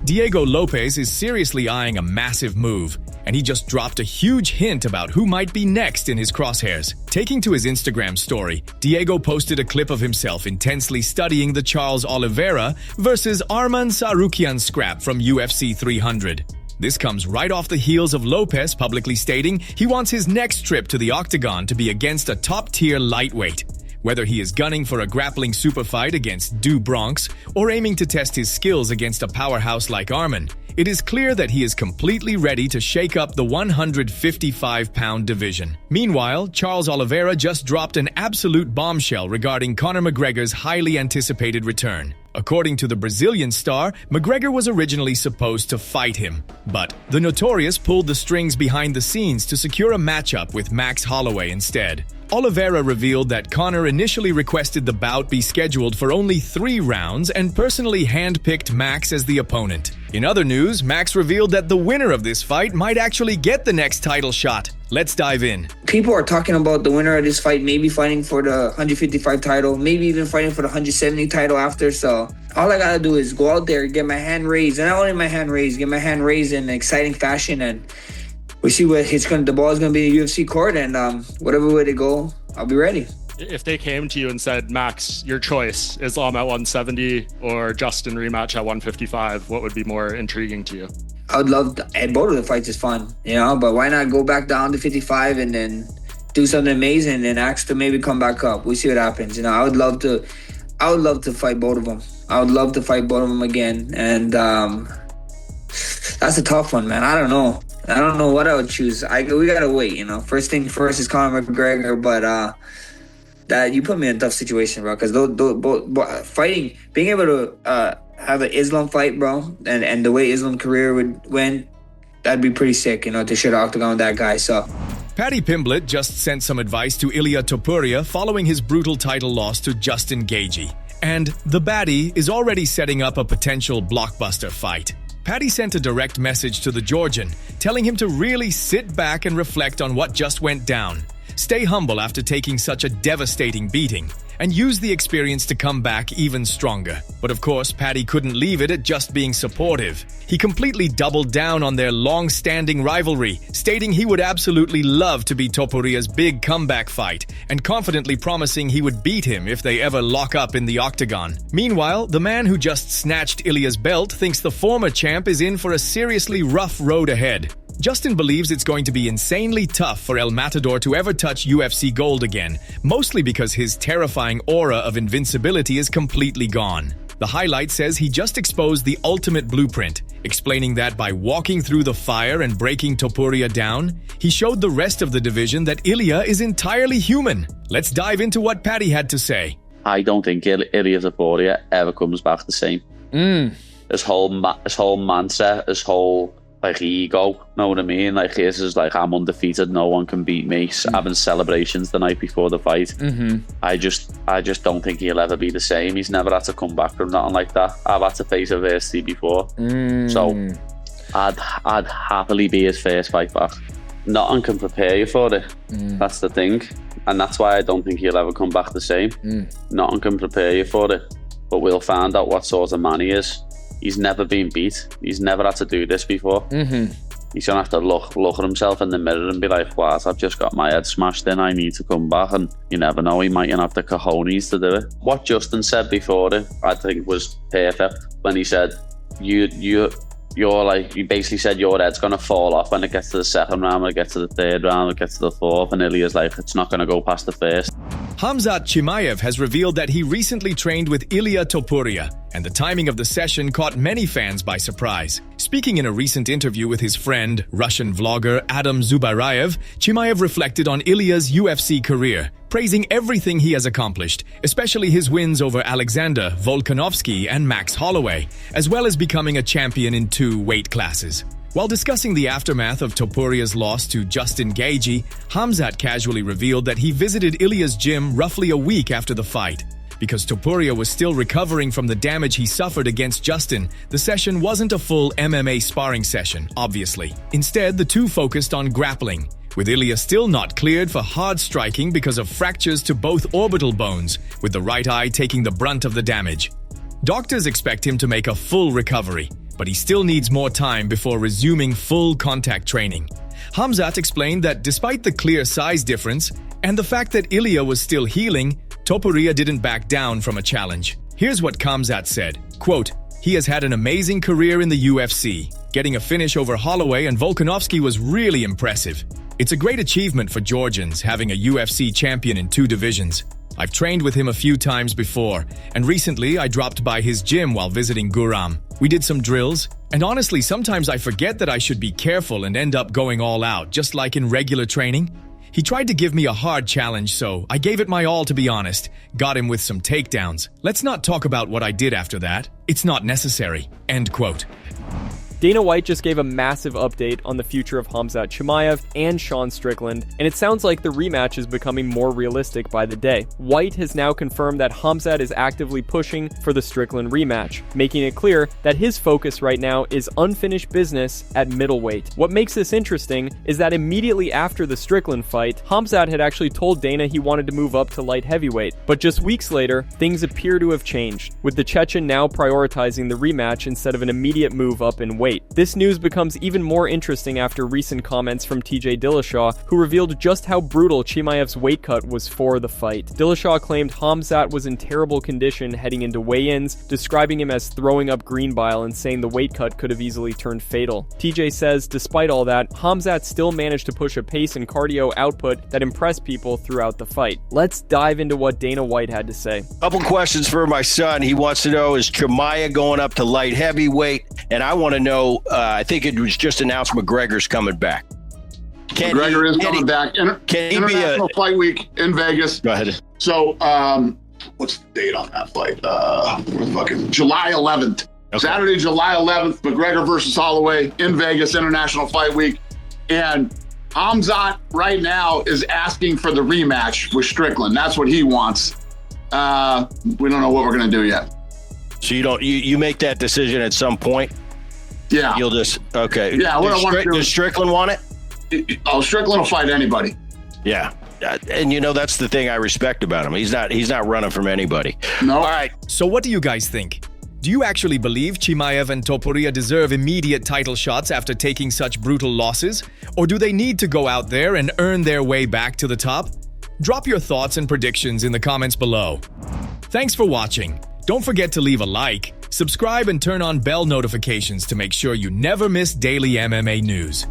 Diego Lopes is seriously eyeing a massive move, and he just dropped a huge hint about who might be next in his crosshairs. Taking to his Instagram story, Diego posted a clip of himself intensely studying the Charles Oliveira versus Arman Tsarukyan scrap from UFC 300. This comes right off the heels of Lopes publicly stating he wants his next trip to the octagon to be against a top-tier lightweight. Whether he is gunning for a grappling super fight against Du Bronx or aiming to test his skills against a powerhouse like Arman, it is clear that he is completely ready to shake up the 155-pound division. Meanwhile, Charles Oliveira just dropped an absolute bombshell regarding Conor McGregor's highly anticipated return. According to the Brazilian star, McGregor was originally supposed to fight him, but the Notorious pulled the strings behind the scenes to secure a matchup with Max Holloway instead. Oliveira revealed that Conor initially requested the bout be scheduled for only 3 rounds and personally handpicked Max as the opponent. In other news, Max revealed that the winner of this fight might actually get the next title shot. Let's dive in. People are talking about the winner of this fight maybe fighting for the 155 title, maybe even fighting for the 170 title after. So all I gotta do is go out there, get my hand raised, and not only my hand raised, get my hand raised in an exciting fashion, and we see what the ball is going to be in the UFC court, and whatever way they go, I'll be ready. If they came to you and said, Max, your choice, Islam at 170 or Justin rematch at 155, what would be more intriguing to you? I would love to, and both of the fights is fun, but why not go back down to 55 and then do something amazing and ask to maybe come back up? We see what happens. I would love to fight both of them. I would love to fight both of them again, and that's a tough one, man. I don't know what I would choose. We gotta wait, First thing first is Conor McGregor, but that you put me in a tough situation, bro. Because both fighting, being able to have an Islam fight, bro, and the way Islam career would win, that'd be pretty sick, to share the octagon with that guy. So. Paddy Pimblett just sent some advice to Ilia Topuria following his brutal title loss to Justin Gaethje, and the baddie is already setting up a potential blockbuster fight. Paddy sent a direct message to the Georgian, telling him to really sit back and reflect on what just went down, stay humble after taking such a devastating beating, and use the experience to come back even stronger. But of course, Paddy couldn't leave it at just being supportive. He completely doubled down on their long-standing rivalry, stating he would absolutely love to be Topuria's big comeback fight, and confidently promising he would beat him if they ever lock up in the octagon. Meanwhile, the man who just snatched Ilia's belt thinks the former champ is in for a seriously rough road ahead. Justin believes it's going to be insanely tough for El Matador to ever touch UFC gold again, mostly because his terrifying aura of invincibility is completely gone. The highlight says he just exposed the ultimate blueprint, explaining that by walking through the fire and breaking Topuria down, he showed the rest of the division that Ilia is entirely human. Let's dive into what Paddy had to say. I don't think Ilia Topuria ever comes back the same. His whole mindset, his whole ego, know what I mean? His is I'm undefeated, no one can beat me. Having celebrations the night before the fight. I just don't think he'll ever be the same. He's never had to come back from nothing like that. I've had to face adversity before, so I'd happily be his first fight back. Nothing can prepare you for it. That's the thing, and that's why I don't think he'll ever come back the same. Nothing can prepare you for it, but we'll find out what sort of man he is. He's never been beat. He's never had to do this before. He's gonna have to look at himself in the mirror and be like, "What? I've just got my head smashed in. I need to come back." And you never know, he might have the cojones to do it. What Justin said before it, I think, was perfect when he said, you basically said your head's gonna fall off when it gets to the second round, when it gets to the third round, when it gets to the fourth, and Ilia's like, it's not gonna go past the first. Khamzat Chimaev has revealed that he recently trained with Ilia Topuria, and the timing of the session caught many fans by surprise. Speaking in a recent interview with his friend, Russian vlogger Adam Zubarayev, Chimaev reflected on Ilia's UFC career, praising everything he has accomplished, especially his wins over Alexander Volkanovski and Max Holloway, as well as becoming a champion in 2 weight classes. While discussing the aftermath of Topuria's loss to Justin Gaethje, Khamzat casually revealed that he visited Ilia's gym roughly a week after the fight. Because Topuria was still recovering from the damage he suffered against Justin, the session wasn't a full MMA sparring session, obviously. Instead, the two focused on grappling, with Ilia still not cleared for hard striking because of fractures to both orbital bones, with the right eye taking the brunt of the damage. Doctors expect him to make a full recovery, but he still needs more time before resuming full contact training. Khamzat explained that despite the clear size difference and the fact that Ilia was still healing, Topuria didn't back down from a challenge. Here's what Khamzat said, quote, "He has had an amazing career in the UFC. Getting a finish over Holloway and Volkanovski was really impressive. It's a great achievement for Georgians having a UFC champion in 2 divisions. I've trained with him a few times before, and recently I dropped by his gym while visiting Guram. We did some drills, and honestly sometimes I forget that I should be careful and end up going all out, just like in regular training. He tried to give me a hard challenge, so I gave it my all, to be honest. Got him with some takedowns. Let's not talk about what I did after that. It's not necessary." End quote. Dana White just gave a massive update on the future of Khamzat Chimaev and Sean Strickland, and it sounds like the rematch is becoming more realistic by the day. White has now confirmed that Khamzat is actively pushing for the Strickland rematch, making it clear that his focus right now is unfinished business at middleweight. What makes this interesting is that immediately after the Strickland fight, Khamzat had actually told Dana he wanted to move up to light heavyweight, but just weeks later, things appear to have changed, with the Chechen now prioritizing the rematch instead of an immediate move up in weight. This news becomes even more interesting after recent comments from TJ Dillashaw, who revealed just how brutal Chimaev's weight cut was for the fight. Dillashaw claimed Khamzat was in terrible condition heading into weigh-ins, describing him as throwing up green bile and saying the weight cut could have easily turned fatal. TJ says, despite all that, Khamzat still managed to push a pace and cardio output that impressed people throughout the fight. Let's dive into what Dana White had to say. Couple questions for my son. He wants to know, is Chimaev going up to light heavyweight? And I want to know, I think it was just announced McGregor's coming back. McGregor is coming back. International Fight Week in Vegas. Go ahead. So, what's the date on that fight? July 11th. Okay. Saturday, July 11th, McGregor versus Holloway in Vegas, International Fight Week. And Khamzat right now is asking for the rematch with Strickland. That's what he wants. We don't know what we're going to do yet. So you make that decision at some point? Yeah. You'll just, okay. Yeah. Does Strickland want it? Strickland will fight anybody. Yeah. And that's the thing I respect about him. He's not running from anybody. No. All right. So what do you guys think? Do you actually believe Chimaev and Topuria deserve immediate title shots after taking such brutal losses? Or do they need to go out there and earn their way back to the top? Drop your thoughts and predictions in the comments below. Thanks for watching. Don't forget to leave a like, subscribe, and turn on bell notifications to make sure you never miss daily MMA news.